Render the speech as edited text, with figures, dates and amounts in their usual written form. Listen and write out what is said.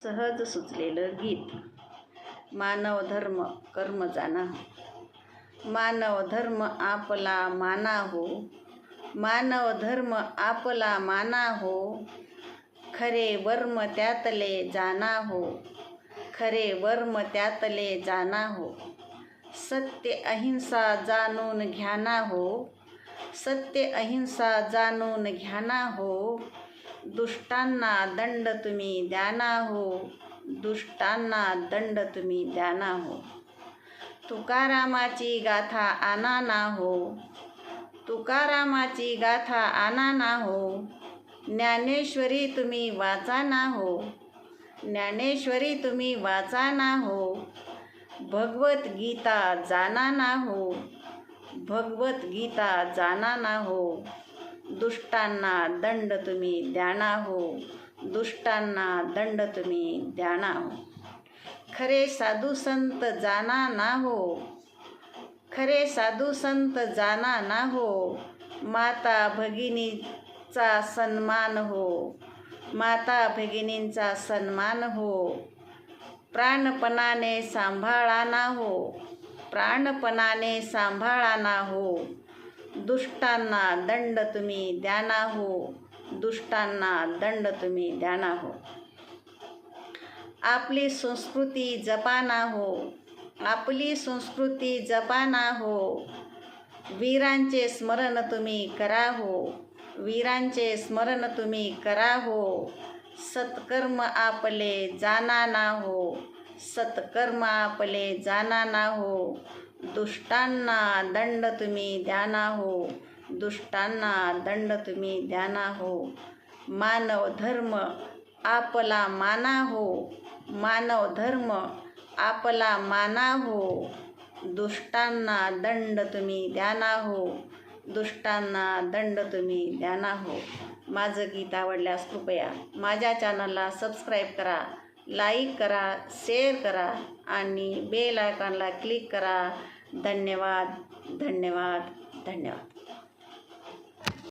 सहज सुचलेलं गीत. मानव धर्म कर्म जाना, मानव धर्म आपला माना हो, मानव धर्म आपला माना हो, खरे वर्म त्यातले जाना हो, खरे वर्म त्यातले जाना हो, सत्य अहिंसा जाणून घ्याना हो, सत्य अहिंसा जाणून घ्याना हो, दुष्टांना दंड तुम्ही द्याना हो, दुष्टांना दंड तुम्ही द्याना हो, तुकारामाची गाथा आणा ना हो, तुकारामाची गाथा आणा ना हो, ज्ञानेश्वरी तुम्ही वाचा ना हो, ज्ञानेश्वरी तुम्ही वाचा ना हो, भगवत गीता जाना ना हो, भगवत गीता जाना ना हो, दुष्टांना दंड तुम्ही द्याना हो, दुष्टांना दंड तुम्ही द्याना हो, खरे साधू संत जाना ना हो, खरे साधू संत जाना ना हो, माता भगिनीचा सन्मान हो, माता भगिनींचा सन्मान हो, प्राणपणाने सांभाळा ना हो, प्राणपणाने सांभाळा ना हो, दुष्टांना दंड तुम्ही द्याना हो, दुष्टांना दंड तुम्ही द्याना हो, आपली संस्कृती जपाना हो, आपली संस्कृती जपाना हो, वीरांचे स्मरण तुम्ही करा हो, वीरांचे स्मरण तुम्ही करा हो, सत्कर्म आपले जाना ना हो, सत्कर्म आपले जाना ना हो, दुष्टांना दंड तुम्ही द्याना हो, दुष्टांना दंड तुम्ही द्याना हो, मानव धर्म आपला माना हो, मानव धर्म आपला माना हो, दुष्टांना दंड तुम्ही द्याना हो, दुष्टांना दंड तुम्ही द्याना हो. माझं गीत आवडल्यास कृपया माझ्या चॅनलला सबस्क्राईब करा, लाईक करा, शेअर करा आणि बेल आयकॉनला क्लिक करा. धन्यवाद, धन्यवाद, धन्यवाद.